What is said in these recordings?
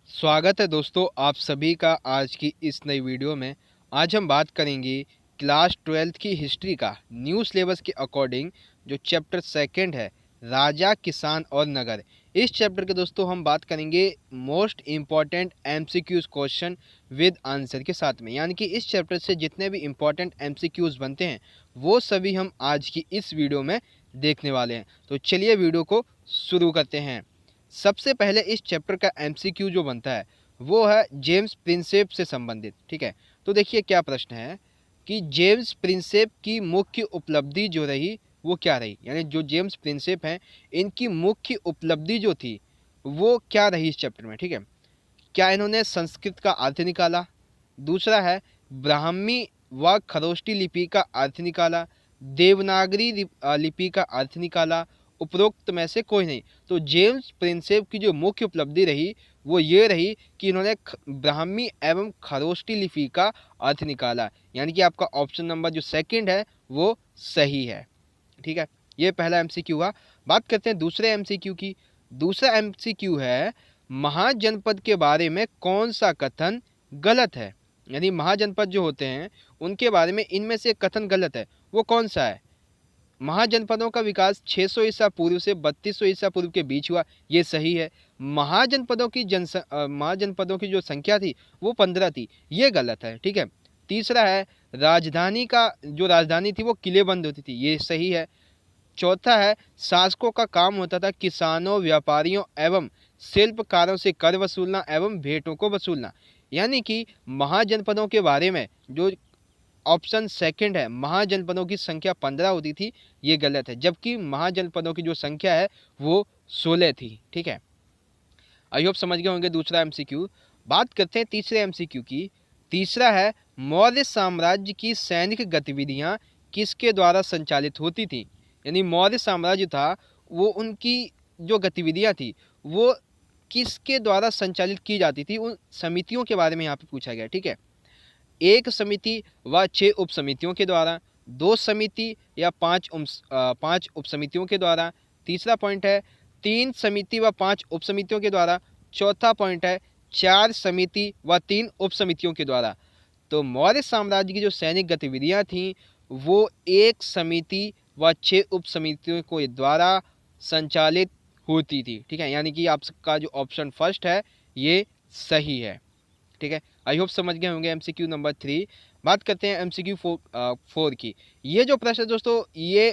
स्वागत है दोस्तों आप सभी का आज की इस नई वीडियो में। आज हम बात करेंगे क्लास 12th की हिस्ट्री का न्यू सिलेबस के अकॉर्डिंग जो चैप्टर सेकंड है राजा किसान और नगर। इस चैप्टर के दोस्तों हम बात करेंगे most important MCQs question with answer के साथ में, यानी कि इस चैप्टर से जितने भी इम्पॉर्टेंट एमसीक्यूज बनते हैं वो सभी हम आज की इस वीडियो में देखने वाले हैं। तो चलिए वीडियो को शुरू करते हैं। सबसे पहले इस चैप्टर का एमसीक्यू जो बनता है वो है जेम्स प्रिंसेप से संबंधित। ठीक है, तो देखिए क्या प्रश्न है कि जेम्स प्रिंसेप की मुख्य उपलब्धि जो रही वो क्या रही, यानी जो जेम्स प्रिंसेप हैं इनकी मुख्य उपलब्धि जो थी वो क्या रही इस चैप्टर में। ठीक है, क्या इन्होंने संस्कृत का अर्थ निकाला, दूसरा है ब्राह्मी व खरोष्टी लिपि का अर्थ निकाला, देवनागरी लिपि का अर्थ निकाला, उपरोक्त में से कोई नहीं। तो जेम्स प्रिंसेप की जो मुख्य उपलब्धि रही वो ये रही कि इन्होंने ब्राह्मी एवं खरोष्टी लिपि का अर्थ निकाला, यानी कि आपका ऑप्शन नंबर जो सेकंड है वो सही है। ठीक है, ये पहला एमसीक्यू हुआ। बात करते हैं दूसरे एमसीक्यू की। दूसरा एमसीक्यू है महाजनपद के बारे में कौन सा कथन गलत है, यानी महाजनपद जो होते हैं उनके बारे में इनमें से कथन गलत है, वो कौन सा है। महाजनपदों का विकास 600 ईसा पूर्व से 3200 ईसा पूर्व के बीच हुआ, ये सही है। महाजनपदों की जो संख्या थी वो 15 थी, ये गलत है। ठीक है, तीसरा है राजधानी थी वो किलेबंद होती थी, ये सही है। चौथा है शासकों का काम होता था किसानों, व्यापारियों एवं शिल्पकारों से कर वसूलना एवं भेंटों को वसूलना, यानी कि महाजनपदों के बारे में जो ऑप्शन सेकंड है महाजनपदों की संख्या 15 होती थी, ये गलत है, जबकि महाजनपदों की जो संख्या है वो 16 थी। ठीक है, आई होप समझ गए होंगे दूसरा एमसीक्यू। बात करते हैं तीसरे एमसीक्यू की। तीसरा है मौर्य साम्राज्य की सैनिक गतिविधियां किसके द्वारा संचालित होती थी, यानी मौर्य साम्राज्य था वो उनकी जो गतिविधियां थी वो किसके द्वारा संचालित की जाती थी, उन समितियों के बारे में यहाँ पे पूछा गया। ठीक है, एक समिति व 6 उप समितियों के द्वारा, 2 समिति या 5 उप समितियों के द्वारा। तीसरा पॉइंट है 3 समिति व 5 उप समितियों के द्वारा। चौथा पॉइंट है 4 समिति व 3 उप समितियों के द्वारा। तो मौर्य साम्राज्य की जो सैनिक गतिविधियां थीं वो एक समिति व 6 उप समितियों के द्वारा संचालित होती थी। ठीक है, यानी कि आपका जो ऑप्शन फर्स्ट है ये सही है। ठीक है, आई होप समझ गए होंगे एमसीक्यू नंबर 3। बात करते हैं एमसीक्यू 4 की। ये जो प्रश्न है दोस्तों ये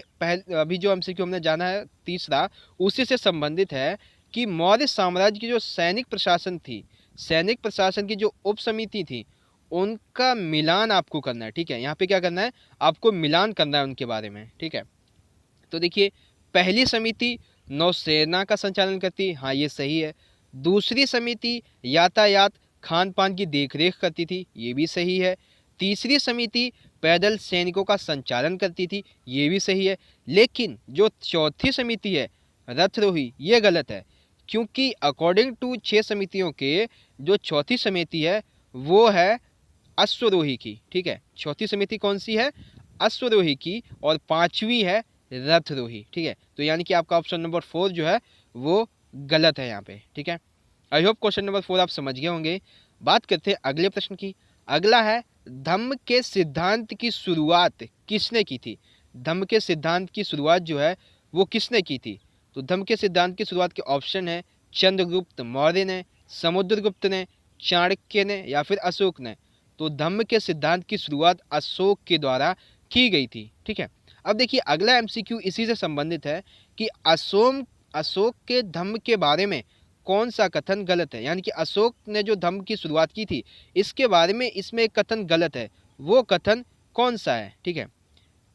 अभी जो एमसीक्यू हमने जाना है तीसरा, उसी से संबंधित है कि मौर्य साम्राज्य की जो सैनिक प्रशासन थी, सैनिक प्रशासन की जो उप समिति थी उनका मिलान आपको करना है। ठीक है, यहाँ पे क्या करना है, आपको मिलान करना है उनके बारे में। ठीक है, तो देखिए पहली समिति नौसेना का संचालन करती है, हाँ ये सही है। दूसरी समिति यातायात खान पान की देखरेख करती थी, ये भी सही है। तीसरी समिति पैदल सैनिकों का संचालन करती थी, ये भी सही है। लेकिन जो चौथी समिति है रथरोही, ये गलत है, क्योंकि अकॉर्डिंग टू 6 समितियों के जो चौथी समिति है वो है अश्वरोही की। ठीक है, चौथी समिति कौन सी है, अश्वरोही की, और पांचवी है रथरोही। ठीक है, तो यानी कि आपका ऑप्शन नंबर 4 जो है वो गलत है यहाँ पे। ठीक है, आई होप क्वेश्चन नंबर 4 आप समझ गए होंगे। बात करते हैं अगले प्रश्न की। अगला है धम्म के सिद्धांत की शुरुआत किसने की थी। धम्म के सिद्धांत की शुरुआत जो है वो किसने की थी। तो धम्म के सिद्धांत की शुरुआत के ऑप्शन है चंद्रगुप्त मौर्य ने, समुद्रगुप्त ने, चाणक्य ने या फिर अशोक ने। तो धम्म के सिद्धांत की शुरुआत अशोक के द्वारा की गई थी। ठीक है, अब देखिए अगला एमसीक्यू इसी से संबंधित है कि अशोक के धम्म के बारे में कौन सा कथन गलत है, यानी कि अशोक ने जो धम्म की शुरुआत की थी इसके बारे में इसमें एक कथन गलत है, वो कथन कौन सा है। ठीक है,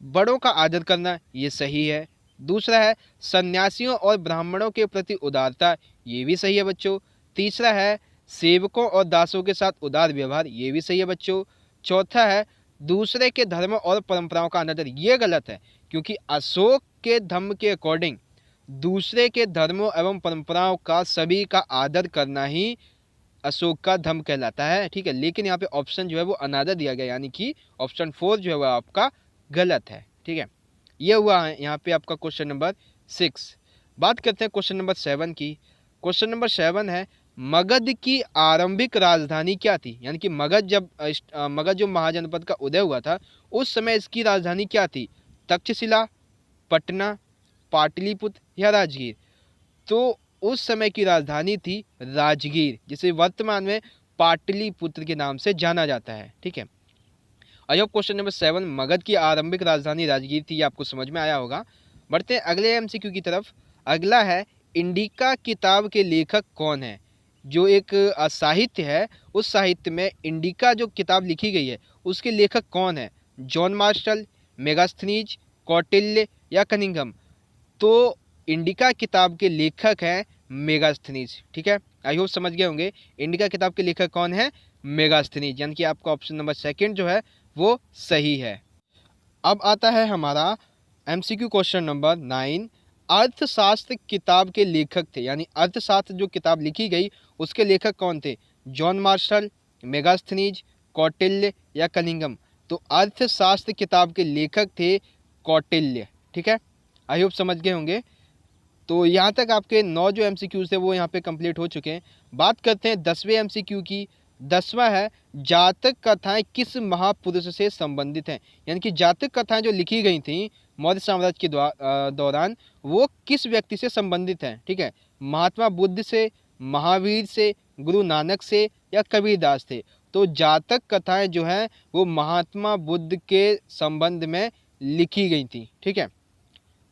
बड़ों का आदर करना, ये सही है। दूसरा है सन्यासियों और ब्राह्मणों के प्रति उदारता, ये भी सही है बच्चों। तीसरा है सेवकों और दासों के साथ उदार व्यवहार, ये भी सही है बच्चों। चौथा है दूसरे के धर्म और परंपराओं का अनादर, ये गलत है, क्योंकि अशोक के धम्म के अकॉर्डिंग दूसरे के धर्मों एवं परंपराओं का सभी का आदर करना ही अशोक का धम्म कहलाता है। ठीक है, लेकिन यहाँ पे ऑप्शन जो है वो अनादर दिया गया, यानी कि ऑप्शन 4 जो है वो आपका गलत है। ठीक है, ये हुआ है यहाँ पे आपका क्वेश्चन नंबर 6। बात करते हैं क्वेश्चन नंबर 7 की। क्वेश्चन नंबर 7 है मगध की आरंभिक राजधानी क्या थी? यानी कि मगध जो महाजनपद का उदय हुआ था उस समय इसकी राजधानी क्या थी? तक्षशिला, पटना, पाटलिपुत्र या राजगीर? तो उस समय की राजधानी थी राजगीर, जिसे वर्तमान में पाटलिपुत्र के नाम से जाना जाता है। ठीक है। I hope question number 7 Magadh की आरंभिक राजधानी राजगीर थी, ये आपको समझ में आया होगा। बढ़ते हैं अगले एमसीक्यू की तरफ। अगला है इंडिका किताब के लेखक कौन है? जो एक साहित्य है, उस साहित्य में इंडिका जो किताब लिखी गई है उसके लेखक कौन है? जॉन मार्शल, मेगास्थनीज, कौटिल्य या कनिंघम? तो इंडिका किताब के लेखक हैं मेगास्थनीज। ठीक है, आई होप समझ गए होंगे इंडिका किताब के लेखक कौन है? मेगास्थनीज, यानी कि आपका ऑप्शन नंबर 2 जो है वो सही है। अब आता है हमारा एमसीक्यू क्वेश्चन नंबर 9। अर्थशास्त्र किताब के लेखक थे, यानी अर्थशास्त्र जो किताब लिखी गई उसके लेखक कौन थे? जॉन मार्शल, मेगास्थनीज, कौटिल्य या कनिंघम? तो अर्थशास्त्र किताब के लेखक थे कौटिल्य। ठीक है, आई होप समझ गए होंगे। तो यहाँ तक आपके 9 जो एमसीक्यूज थे वो यहाँ पे कंप्लीट हो चुके हैं। बात करते हैं 10वें एमसीक्यू की। 10वां है जातक कथाएं किस महापुरुष से संबंधित हैं? यानी कि जातक कथाएं जो लिखी गई थी मौर्य साम्राज्य के दौरान वो किस व्यक्ति से संबंधित हैं? ठीक है, महात्मा बुद्ध से, महावीर से, गुरु नानक से या कबीरदास से? तो जातक कथाएं जो हैं वो महात्मा बुद्ध के संबंध में लिखी गई थी। ठीक है,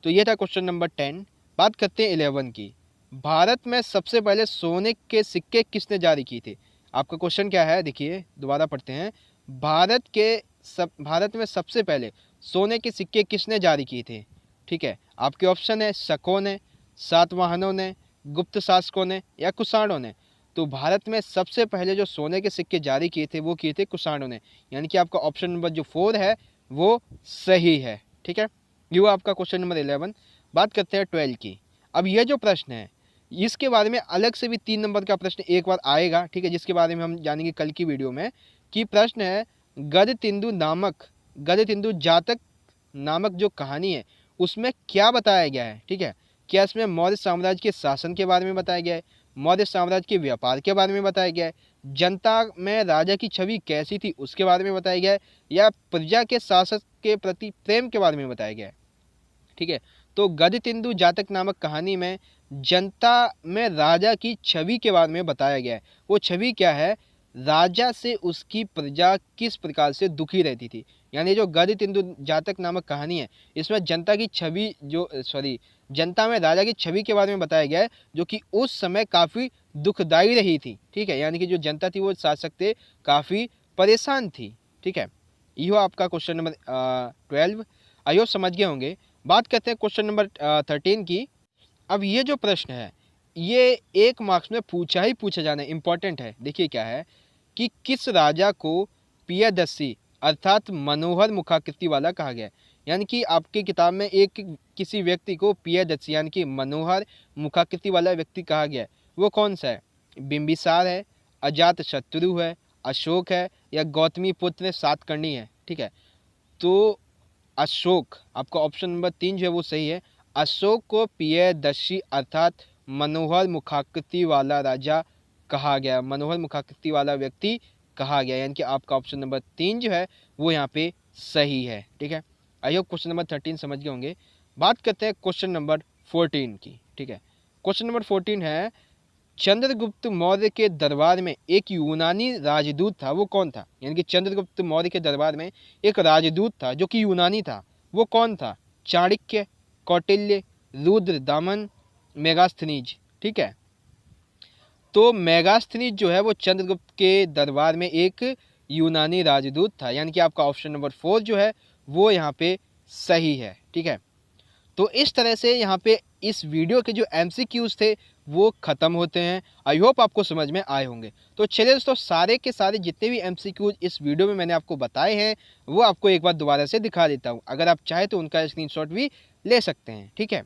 तो ये था क्वेश्चन नंबर 10। बात करते हैं 11 की। भारत में सबसे पहले सोने के सिक्के किसने जारी किए थे? आपका क्वेश्चन क्या है, देखिए दोबारा पढ़ते हैं। भारत में सबसे पहले सोने के सिक्के किसने जारी किए थे? ठीक है, आपके ऑप्शन है शकों ने, सातवाहनों ने, गुप्त शासकों ने या कुषाणों ने? तो भारत में सबसे पहले जो सोने के सिक्के जारी किए थे वो किए थे कुषाणों ने, यानी कि आपका ऑप्शन नंबर जो 4 है वो सही है। ठीक है, ये हुआ आपका क्वेश्चन नंबर 11। बात करते हैं 12 की। अब यह जो प्रश्न है इसके बारे में अलग से भी 3 नंबर का प्रश्न एक बार आएगा। ठीक है, जिसके बारे में हम जानेंगे कल की वीडियो में। कि प्रश्न है गदतिंदु जातक नामक जो कहानी है उसमें क्या बताया गया है? ठीक है, क्या इसमें मौर्य साम्राज्य के शासन के बारे में बताया गया है, मौर्य साम्राज्य के व्यापार के बारे में बताया गया है, जनता में राजा की छवि कैसी थी उसके बारे में बताया गया है, या प्रजा के शासक के प्रति प्रेम के बारे में बताया गया है? ठीक है, तो गदतिंदु जातक नामक कहानी में जनता में राजा की छवि के बारे में बताया गया है। वो छवि क्या है? राजा से उसकी प्रजा किस प्रकार से दुखी रहती थी। यानी जो गदतिंदु जातक नामक कहानी है इसमें जनता की छवि जनता में राजा की छवि के बारे में बताया गया है, जो कि उस समय काफ़ी दुखदायी रही थी। ठीक है, यानी कि जो जनता थी वो शासक से काफ़ी परेशान थी। ठीक है, यो आपका क्वेश्चन नंबर 12। आइयो समझ गए होंगे। बात करते हैं क्वेश्चन नंबर 13 की। अब ये जो प्रश्न है ये 1 मार्क्स में पूछा जाना इम्पॉर्टेंट है। देखिए क्या है कि किस राजा को पियदस्सी अर्थात मनोहर मुखाकृति वाला कहा गया है? यानी कि आपकी किताब में किसी व्यक्ति को पियदस्सी यानी कि मनोहर मुखाकृति वाला व्यक्ति कहा गया है, वो कौन सा है? बिंबिसार है, अजातशत्रु है, अशोक है या गौतमी पुत्र सातकर्णी है? ठीक है, तो अशोक, आपका ऑप्शन नंबर 3 जो है वो सही है। अशोक को पियदस्सी अर्थात मनोहर मुखाकृति वाला राजा कहा गया, मनोहर मुखाकृति वाला व्यक्ति कहा गया, यानी कि आपका ऑप्शन नंबर 3 जो है वो यहाँ पे सही है। ठीक है, आई होप क्वेश्चन नंबर 13 समझ गए होंगे। बात करते हैं क्वेश्चन नंबर 14 की। ठीक है, क्वेश्चन नंबर 14 है चंद्रगुप्त मौर्य के दरबार में एक यूनानी राजदूत था, वो कौन था? यानी कि चंद्रगुप्त मौर्य के दरबार में एक राजदूत था जो कि यूनानी था, वो कौन था? चाणक्य, कौटिल्य, रुद्र दामन, मेगास्थनीज? ठीक है, तो मेगास्थनीज जो है वो चंद्रगुप्त के दरबार में एक यूनानी राजदूत था, यानी कि आपका ऑप्शन नंबर 4 जो है वो यहाँ पे सही है। ठीक है, तो इस तरह से यहाँ पे इस वीडियो के जो एमसीक्यूज थे वो ख़त्म होते हैं। आई होप आपको समझ में आए होंगे। तो चलिए दोस्तों, सारे के सारे जितने भी एमसीक्यूज इस वीडियो में मैंने आपको बताए हैं वो आपको एक बार दोबारा से दिखा देता हूँ। अगर आप चाहें तो उनका स्क्रीनशॉट भी ले सकते हैं। ठीक है,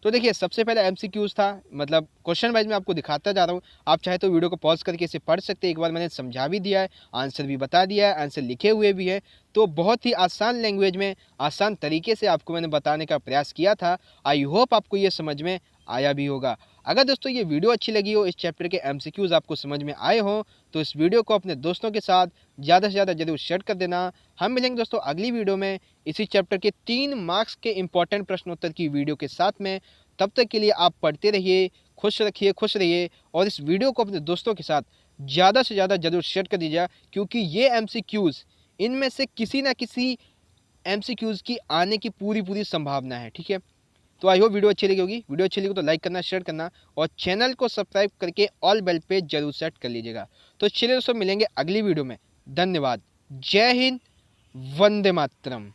तो देखिए सबसे पहले एमसीक्यूज था, मतलब क्वेश्चन वाइज मैं आपको दिखाता जा रहा हूँ। आप चाहे तो वीडियो को पॉज करके इसे पढ़ सकते हैं। एक बार मैंने समझा भी दिया है, आंसर भी बता दिया है, आंसर लिखे हुए भी है। तो बहुत ही आसान लैंग्वेज में आसान तरीके से आपको मैंने बताने का प्रयास किया था। आई होप आपको ये समझ में आया भी होगा। अगर दोस्तों ये वीडियो अच्छी लगी हो, इस चैप्टर के एमसीक्यूज आपको समझ में आए हों, तो इस वीडियो को अपने दोस्तों के साथ ज़्यादा से ज़्यादा जरूर शेयर कर देना। हम मिलेंगे दोस्तों अगली वीडियो में इसी चैप्टर के 3 मार्क्स के इंपॉर्टेंट प्रश्नोत्तर की वीडियो के साथ में। तब तक के लिए आप पढ़ते रहिए, खुश रखिए, खुश रहिए, और इस वीडियो को अपने दोस्तों के साथ ज़्यादा से ज़्यादा जरूर शेयर कर दीजिए, क्योंकि ये एमसीक्यूज, इनमें से किसी ना किसी एमसीक्यूज की आने की पूरी संभावना है। ठीक है, तो आई होप वीडियो अच्छी लगी होगी। वीडियो अच्छी लगी तो लाइक करना, शेयर करना, और चैनल को सब्सक्राइब करके ऑल बेल पे जरूर सेट कर लीजिएगा। तो चलिए दोस्तों, मिलेंगे अगली वीडियो में। धन्यवाद। जय हिंद, वंदे मातरम।